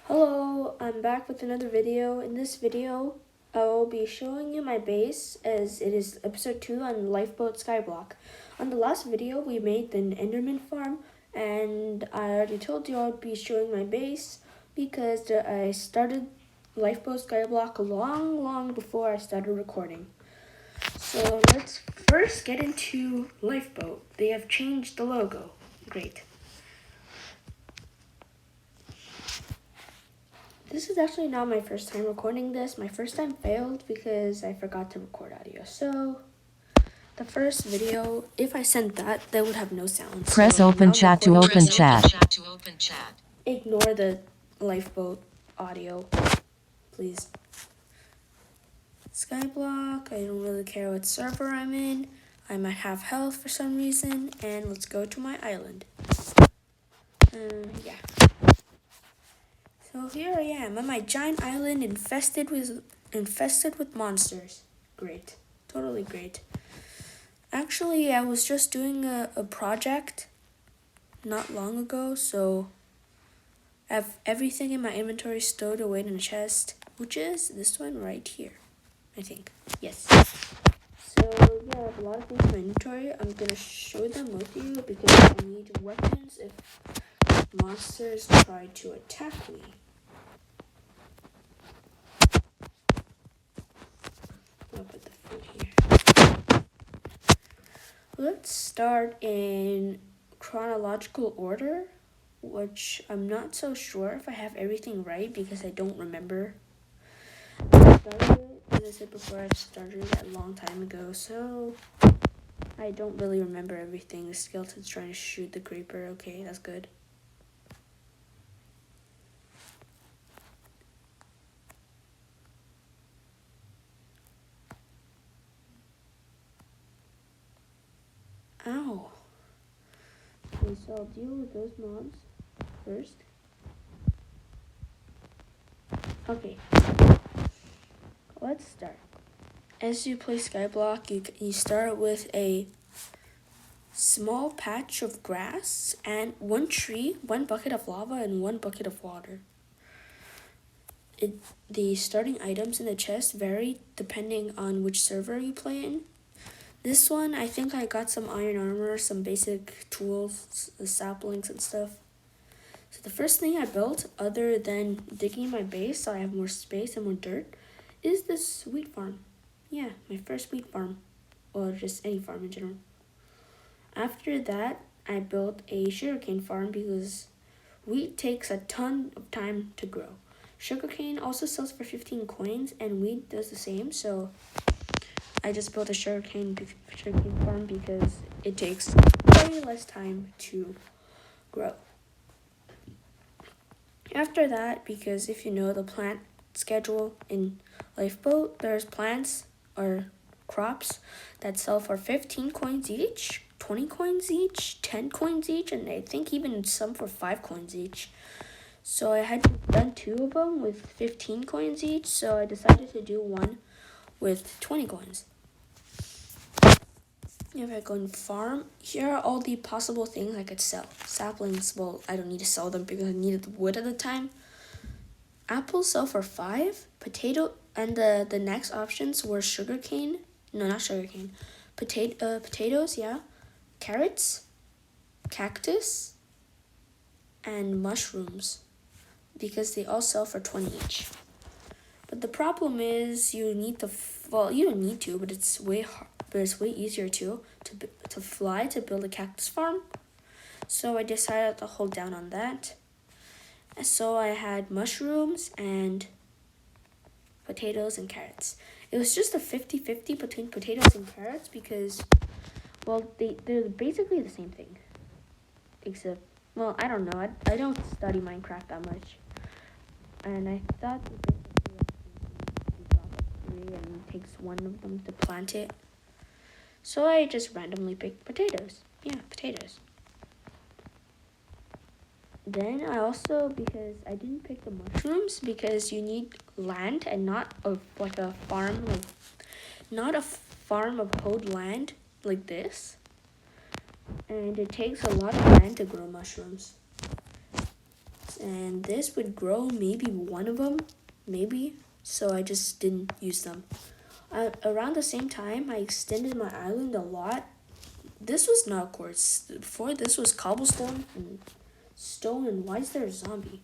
Hello, I'm back with another video. In this video, I will be showing you my base as it is episode 2 on Lifeboat Skyblock. On the last video, we made an Enderman farm, and I already told you I would be showing my base because I started Lifeboat Skyblock long before I started recording. So let's first get into Lifeboat. They have changed the logo. Great. This is actually not my first time recording this. My first time failed because I forgot to record audio. So, the first video, if I sent that, that would have no sound. Press so open chat to open chat. Ignore the Lifeboat audio, please. Skyblock, I don't really care what server I'm in. I might have health for some reason. And let's go to my island. Yeah. So here I am on my giant island infested with monsters. Great. Totally great. Actually, I was just doing a project not long ago, so I have everything in my inventory stowed away in a chest, which is this one right here, I think. Yes. So yeah, I have a lot of things in my inventory. I'm going to show them with you because I need weapons if monsters try to attack me. I'll put the food here. Let's start in chronological order, which I'm not so sure if I have everything right because I don't remember. As I said before, I started it a long time ago, so I don't really remember everything. The skeleton's trying to shoot the creeper. Okay, that's good. Ow. Okay, so I'll deal with those mobs first. Okay, let's start. As you play Skyblock, you start with a small patch of grass and one tree, one bucket of lava, and one bucket of water. The starting items in the chest vary depending on which server you play in. This one, I think I got some iron armor, some basic tools, saplings and stuff. So the first thing I built, other than digging my base so I have more space and more dirt, is this wheat farm. Yeah, my first wheat farm, or just any farm in general. After that, I built a sugarcane farm because wheat takes a ton of time to grow. Sugarcane also sells for 15 coins, and wheat does the same, so I just built a sugarcane farm because it takes way less time to grow. After that, because if you know the plant schedule in Lifeboat, there's plants or crops that sell for 15 coins each, 20 coins each, 10 coins each, and I think even some for 5 coins each. So I had done 2 of them with 15 coins each, so I decided to do one with 20 coins. If I go and farm, here are all the possible things I could sell. Saplings, well, I don't need to sell them because I needed the wood at the time. Apples sell for 5. Potato, and the next options were sugarcane. No, not sugarcane. Potatoes, yeah. Carrots, cactus, and mushrooms, because they all sell for 20 each. But the problem is you need to, well, you don't need to, but it's way easier to fly to build a cactus farm. So I decided to hold down on that. So I had mushrooms and potatoes and carrots. It was just a 50-50 between potatoes and carrots because, well, they're basically the same thing. Except, well, I don't know. I don't study Minecraft that much. And I thought and it takes one of them to plant it. So I just randomly picked potatoes. Yeah, potatoes. Then I also, because I didn't pick the mushrooms, because you need land and not a farm, not a farm of hoed land like this. And it takes a lot of land to grow mushrooms. and this would grow maybe one of them, maybe. So I just didn't use them. Around the same time, I extended my island a lot. This was not quartz. Before this was cobblestone and stone. And why is there a zombie?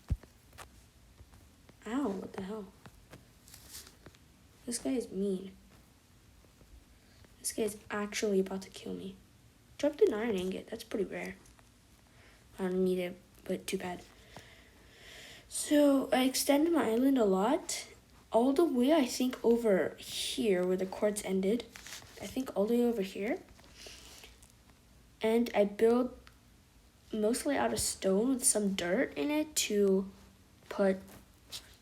Ow, what the hell? This guy is mean. This guy is actually about to kill me. Dropped an iron ingot. That's pretty rare. I don't need it, but too bad. So I extended my island a lot. All the way, I think, over here where the quartz ended. I think all the way over here. And I built mostly out of stone with some dirt in it to put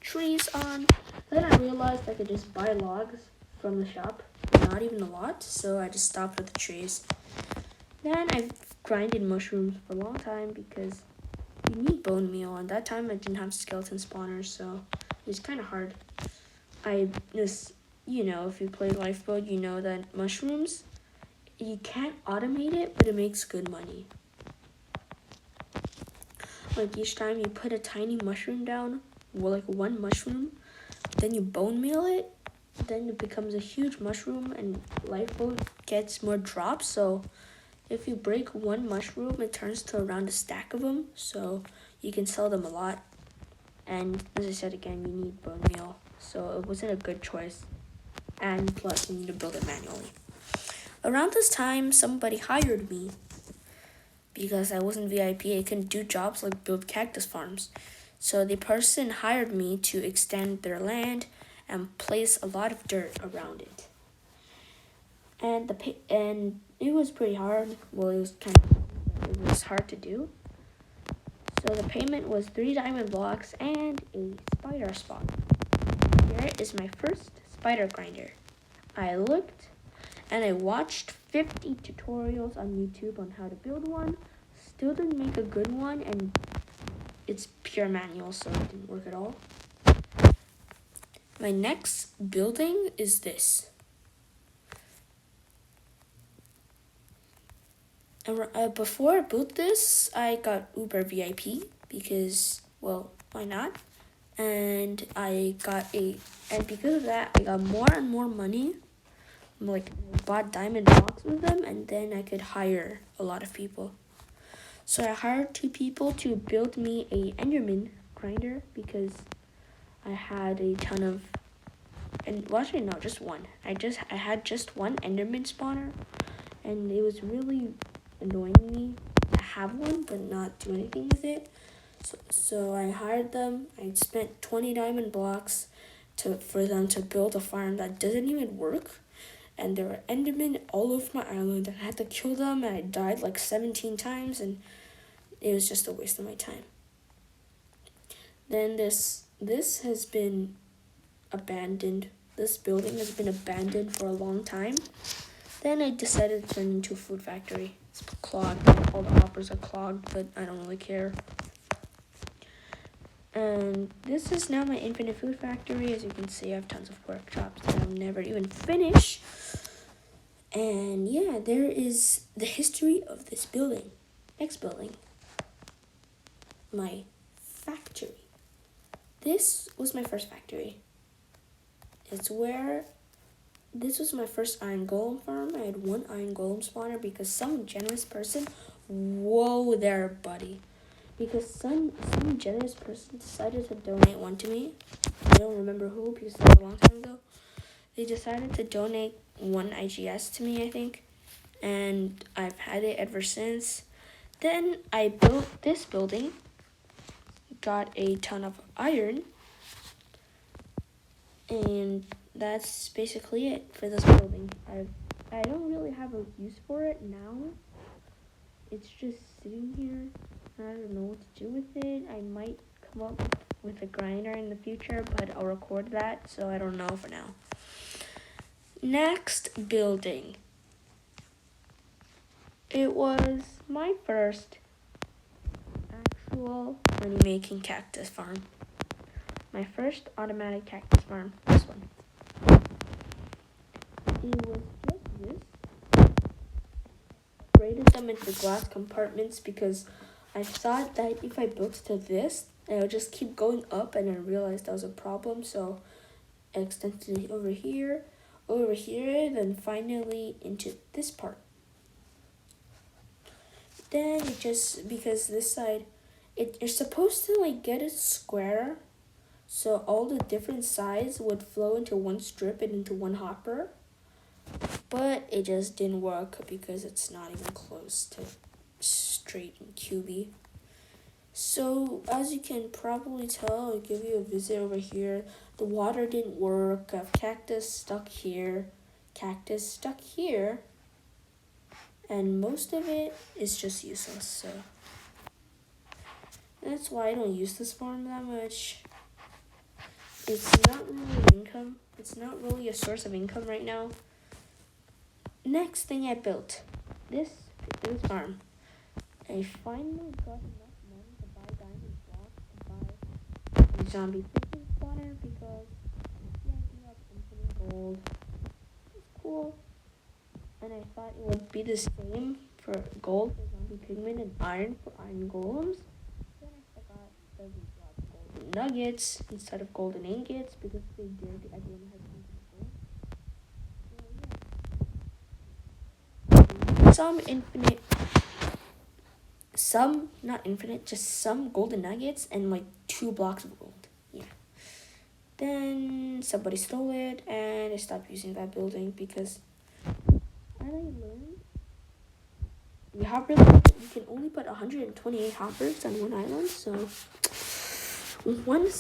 trees on. Then I realized I could just buy logs from the shop, not even a lot, so I just stopped with the trees. Then I grinded mushrooms for a long time because you need bone meal, and that time I didn't have skeleton spawners, so it was kind of hard. If you play Lifeboat, you know that mushrooms, you can't automate it, but it makes good money. Like each time you put a tiny mushroom down, well, like one mushroom, then you bone meal it, then it becomes a huge mushroom, and Lifeboat gets more drops. So if you break one mushroom, it turns to around a stack of them, so you can sell them a lot. And as I said again, you need bone meal, so it wasn't a good choice. And plus, you need to build it manually. Around this time, somebody hired me because I wasn't VIP. I couldn't do jobs like build cactus farms. So the person hired me to extend their land and place a lot of dirt around it. And it was pretty hard. Well, it was hard to do. So the payment was 3 diamond blocks and a spider spawn. Here is my first spider grinder. I looked and I watched 50 tutorials on YouTube on how to build one. Still didn't make a good one, and it's pure manual, so it didn't work at all. My next building is this. Before I built this, I got Uber VIP because, well, why not? And because of that, I got more and more money. Like, bought diamond blocks with them, and then I could hire a lot of people. So I hired 2 people to build me a Enderman grinder because I had a ton of, just one. I had just one Enderman spawner, and it was really annoying me to have one but not do anything with it. So I hired them. I spent 20 diamond blocks for them to build a farm that doesn't even work. And there were Endermen all over my island. I had to kill them, and I died like 17 times, and it was just a waste of my time. Then this has been abandoned. This building has been abandoned for a long time. Then I decided to turn it into a food factory. It's clogged. All the hoppers are clogged, but I don't really care. And this is now my infinite food factory. As you can see, I have tons of workshops that I'll never even finish. And yeah, there is the history of this building. Next building. My factory. This was my first factory. This was my first iron golem farm. I had 1 iron golem spawner because some generous person, whoa there, buddy. Because some generous person decided to donate one to me. I don't remember who because that was a long time ago. They decided to donate 1 IGS to me, I think. And I've had it ever since. Then I built this building. Got a ton of iron. And that's basically it for this building. I don't really have a use for it now. It's just sitting here. I don't know what to do with it. I might come up with a grinder in the future, but I'll record that, so I don't know for now. Next building. It was my first actual money-making cactus farm. My first automatic cactus farm. This one. It was just this. Braided them into glass compartments because I thought that if I built to this, And I would just keep going up, and I realized that was a problem, so I extended it over here, then finally into this part. Then it just, because this side, you're supposed to like get it square, so all the different sides would flow into one strip and into one hopper. But it just didn't work because it's not even close to straight and cubey. So as you can probably tell, I'll give you a visit over here. The water didn't work. I have cactus stuck here, and most of it is just useless. So that's why I don't use this farm that much. It's not really income. It's not really a source of income right now. Next thing I built, this farm. I finally got enough money to buy diamond blocks to buy a zombie pigment spawner because the idea of infinite gold is cool. And I thought it would be the same for gold for zombie pigment and iron for iron golems. Then I forgot that we got golden nuggets instead of golden ingots because they did. Everyone has infinite gold. So yeah. Some golden nuggets and like 2 blocks of gold. Yeah. Then somebody stole it and I stopped using that building because I learned you can only put 128 hoppers on one island, so one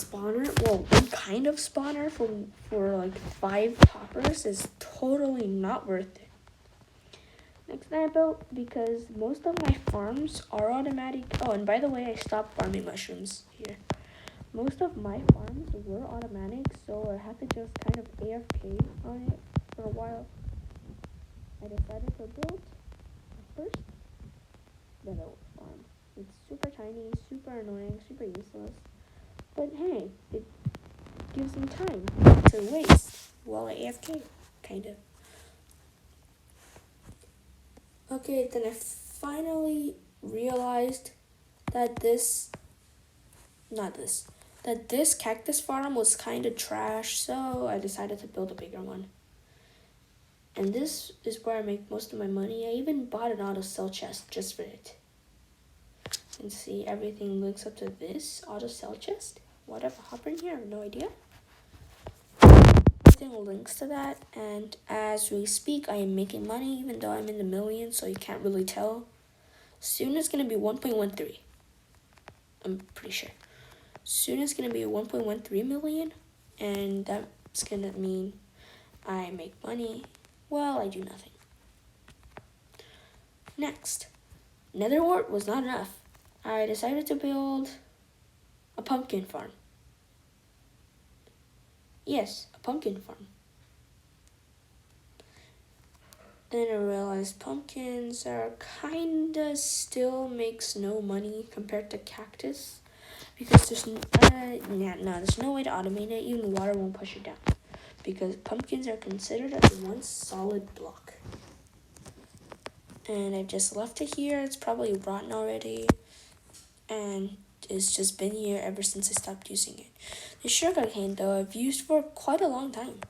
kind of spawner for like 5 hoppers is totally not worth it. Next thing I built, because most of my farms are automatic. Oh, and by the way, I stopped farming mushrooms here. Most of my farms were automatic, so I had to just kind of AFK on it for a while. I decided to build first the old farm. It's super tiny, super annoying, super useless. But hey, it gives me time to waste while I AFK, kind of. Okay, then I finally realized that this cactus farm was kind of trash, so I decided to build a bigger one. And this is where I make most of my money. I even bought an auto sell chest just for it. And see, everything links up to this auto sell chest. What if I hop in here? I have no idea. Everything links to that, and as we speak, I am making money, even though I'm in the millions, so you can't really tell. Soon it's gonna be 1.13. I'm pretty sure. Soon it's gonna be 1.13 million, and that's gonna mean I make money while I do nothing. Next, nether wart was not enough. I decided to build a pumpkin farm. Yes, a pumpkin farm. Then I realized pumpkins are kinda still makes no money compared to cactus because there's no way to automate it. Even water won't push it down because pumpkins are considered as one solid block. And I've just left it here. It's probably rotten already, and it's just been here ever since I stopped using it. The sugarcane though I've used for quite a long time.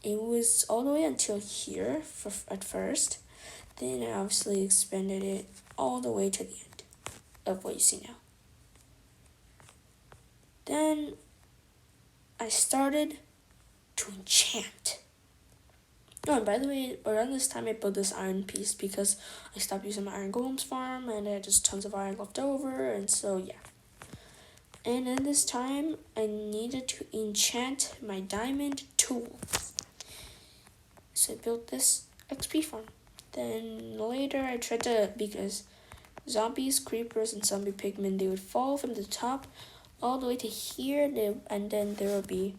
It was all the way until here at first. Then I obviously expanded it all the way to the end of what you see now. Then I started to enchant. Oh, and by the way, around this time I built this iron piece because I stopped using my iron golems farm and I had just tons of iron left over, and so yeah. And then this time I needed to enchant my diamond tools. So I built this XP farm. Then later I tried to, because zombies, creepers, and zombie pigmen, they would fall from the top all the way to here, and then there will be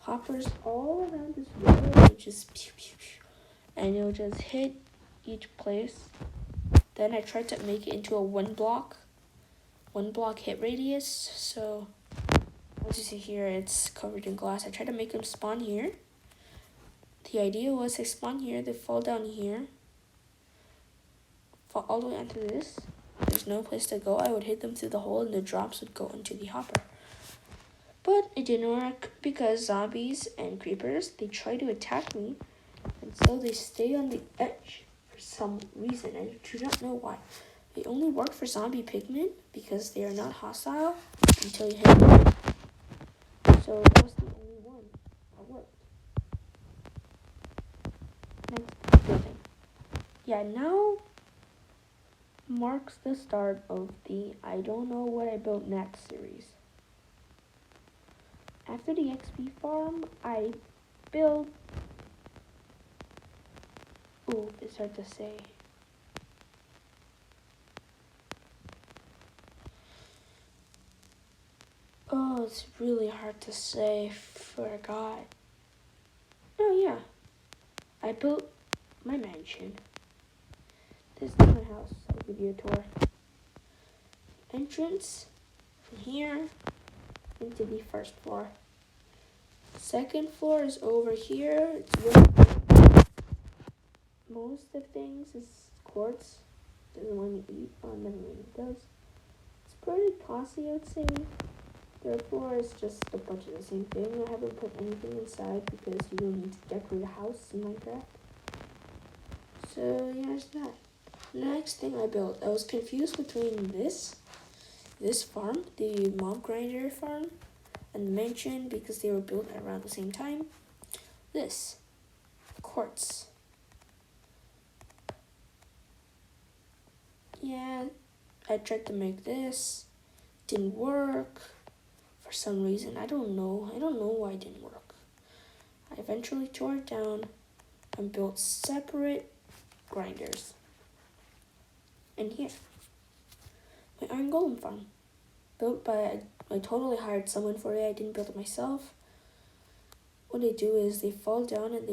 hoppers all around this river, which is pew, pew, pew, and it'll just hit each place. Then I tried to make it into a one block hit radius. So as you see here, it's covered in glass. I tried to make them spawn here. The idea was they spawn here, they fall down here, fall all the way onto this there's no place to go, I would hit them through the hole and the drops would go into the hopper. But it didn't work because zombies and creepers, they try to attack me, and so they stay on the edge for some reason. I do not know why. They only work for zombie pigmen because they are not hostile until you hit them. So that was the only one that worked. Next building. Yeah, now marks the start of the I don't know what I built next series. After the XP farm, I built... Ooh, it's hard to say. Oh, it's really hard to say. Forgot. Oh, yeah. I built my mansion. This is my house. I'll give you a tour. Entrance from here into the first floor. Second floor is over here. It's really most of things is quartz. Doesn't want me to eat. Oh, never mind, it does. It's pretty costly, I would say. Third floor is just a bunch of the same thing. I haven't put anything inside because you don't need to decorate a house in Minecraft. So yeah, there's that. Next thing I built, I was confused between this farm, the mob grinder farm, and the mansion because they were built around the same time. This, quartz. Yeah, I tried to make this, didn't work for some reason. I don't know why it didn't work. I eventually tore it down and built separate grinders. And here, my iron golem farm, built by, I totally hired someone for it. I didn't build it myself. What they do is they fall down and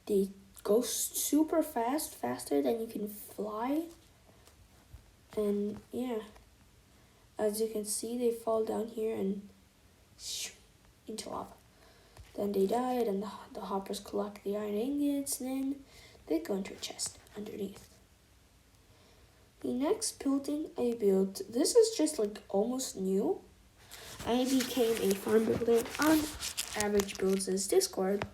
they go super fast, faster than you can fly. And yeah, as you can see, they fall down here and into lava. Then they died, and the hoppers collect the iron ingots, and then they go into a chest underneath. The next building I built, this is just like almost new. I became a farm builder on Average Builds' Discord,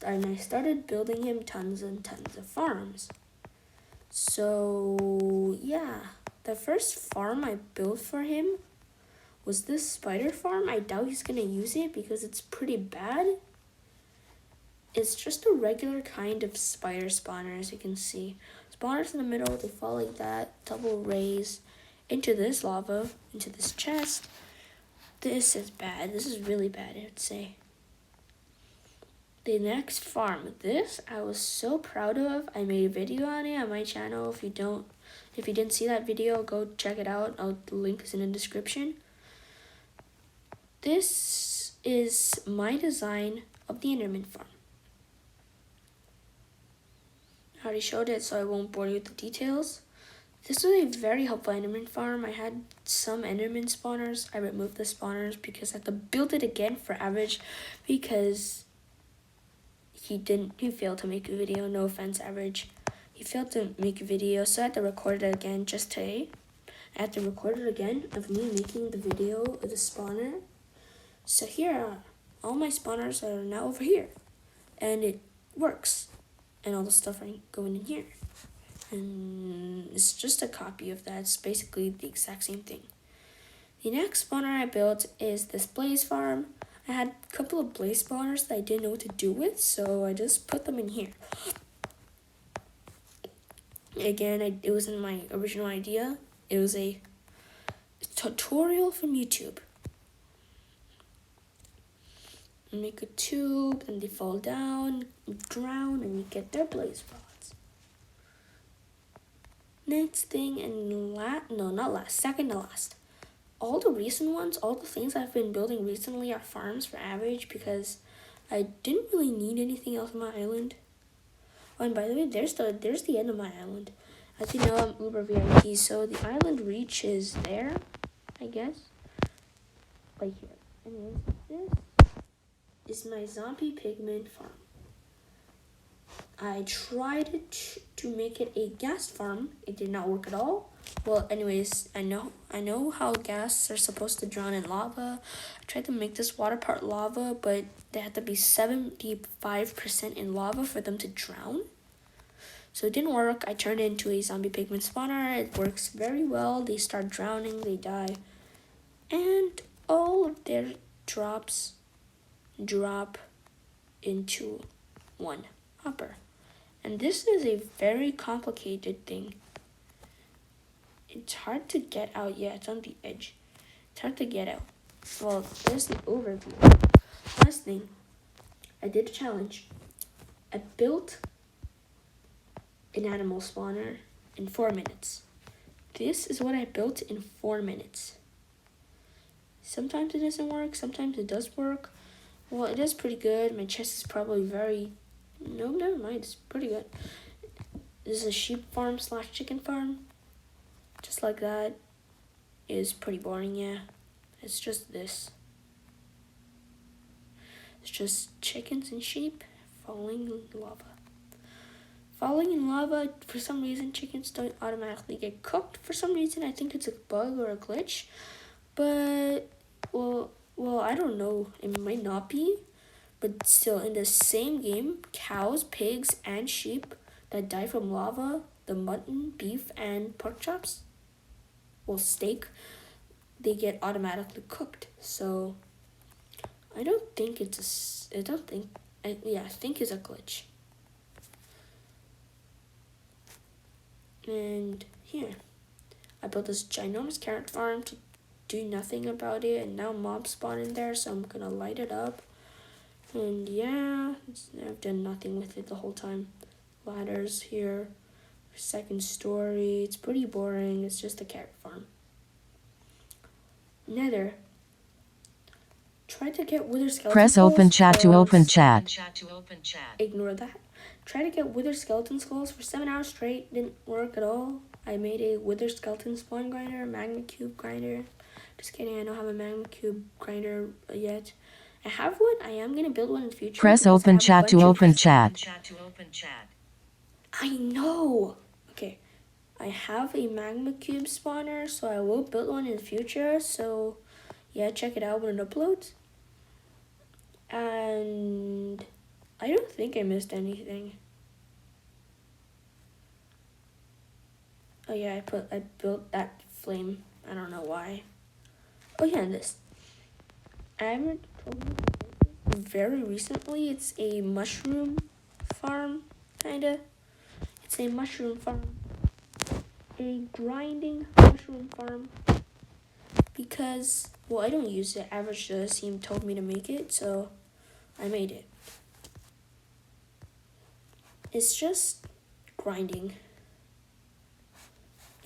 and I started building him tons and tons of farms. So yeah, the first farm I built for him was this spider farm. I doubt he's gonna use it because it's pretty bad. It's just a regular kind of spider spawner, as you can see. Spawners in the middle, they fall like that, double raise into this lava, into this chest. This is bad. This is really bad, I would say. The next farm, this I was so proud of. I made a video on it on my channel. If you didn't see that video, go check it out. The link is in the description. This is my design of the Enderman farm. I already showed it, so I won't bore you with the details. This was a very helpful Enderman farm. I had some Enderman spawners. I removed the spawners because I had to build it again for Average because he failed to make a video. No offense, Average. He failed to make a video, so I had to record it again just today. I had to record it again of me making the video of the spawner. So here are all my spawners are now over here, and it works. And all the stuff are going in here. And it's just a copy of that. It's basically the exact same thing. The next spawner I built is this blaze farm. I had a couple of blaze spawners that I didn't know what to do with, so I just put them in here. Again, it wasn't my original idea. It was a tutorial from YouTube. You make a tube, and they fall down, drown, and you get their blaze rods. Next thing, and second to last. All the recent ones, all the things I've been building recently are farms for Average because I didn't really need anything else on my island. Oh, and by the way, there's the end of my island. As you know, I'm Uber VIP, so the island reaches there, I guess. Right here. Anyways, this is my zombie pigment farm. I tried to make it a ghast farm. It did not work at all. Well, anyways, I know how gas are supposed to drown in lava. I tried to make this water part lava, but they had to be 75% in lava for them to drown. So it didn't work. I turned it into a zombie pigman spawner. It works very well. They start drowning, they die. And all of their drops drop into one hopper. And this is a very complicated thing. It's hard to get out. Yeah, it's on the edge. It's hard to get out. Well, there's the overview. Last thing, I did a challenge. I built an animal spawner in 4 minutes. This is what I built in 4 minutes. Sometimes it doesn't work, sometimes it does work. Well, it is pretty good. My chest is probably very... No, never mind, it's pretty good. This is a sheep farm / chicken farm. Just like that. It is pretty boring, yeah. It's just this. It's just chickens and sheep falling in lava. Falling in lava, for some reason, chickens don't automatically get cooked. For some reason, I think it's a bug or a glitch. But, well, I don't know. It might not be. But still, in the same game, cows, pigs, and sheep that die from lava, the mutton, beef, and pork chops, well, steak, they get automatically cooked. So, I think it's a glitch. And here, I built this ginormous carrot farm to do nothing about it, and now mobs spawn in there, so I'm gonna light it up. And yeah, I've done nothing with it the whole time. Ladders here, second story. It's pretty boring. It's just a carrot farm. Nether. Try to get wither skeleton Press skulls. open chat to open chat. Ignore that. Try to get wither skeleton skulls for 7 hours straight. Didn't work at all. I made a wither skeleton spawn grinder, magma cube grinder. Just kidding, I don't have a magma cube grinder yet. I have one. I am going to build one in the future. Press open chat to open chat. I know. Okay. I have a magma cube spawner, so I will build one in the future. So, yeah, check it out when it uploads. And I don't think I missed anything. Oh yeah, I built that flame. I don't know why. Oh yeah, and this. I haven't told you very recently. It's a mushroom farm, kinda. It's a mushroom farm. A grinding mushroom farm. Because, well, I don't use it. Average does. He told me to make it, so I made it. It's just grinding.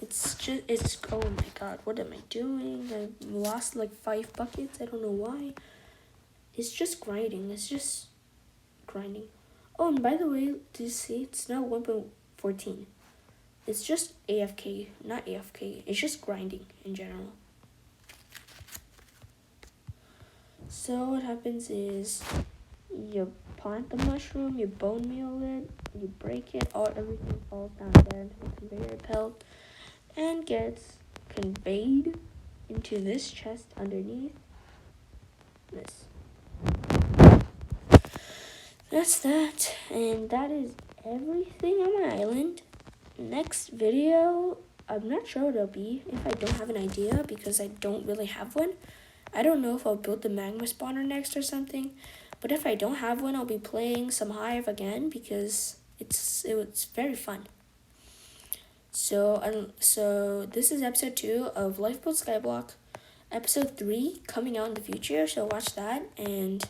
It's, oh my god, what am I doing? I lost like 5 buckets. I don't know why. It's just grinding. It's just grinding. Oh, and by the way, do you see? It's now 1.14. It's just AFK, not AFK. It's just grinding in general. So what happens is you plant the mushroom, you bone meal it, you break it, everything falls down there into the conveyor belt and gets conveyed into this chest underneath this. That's that, and that is everything on my island. Next video, I'm not sure what it'll be if I don't have an idea because I don't really have one. I don't know if I'll build the magma spawner next or something, but if I don't have one, I'll be playing some Hive again because it's very fun. So this is episode 2 of Lifeboat Skyblock. Episode 3 coming out in the future, so watch that, and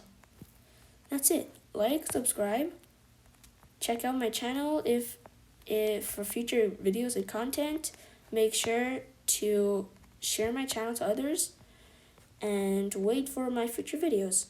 that's it. Like, subscribe, check out my channel if for future videos and content. Make sure to share my channel to others and wait for my future videos.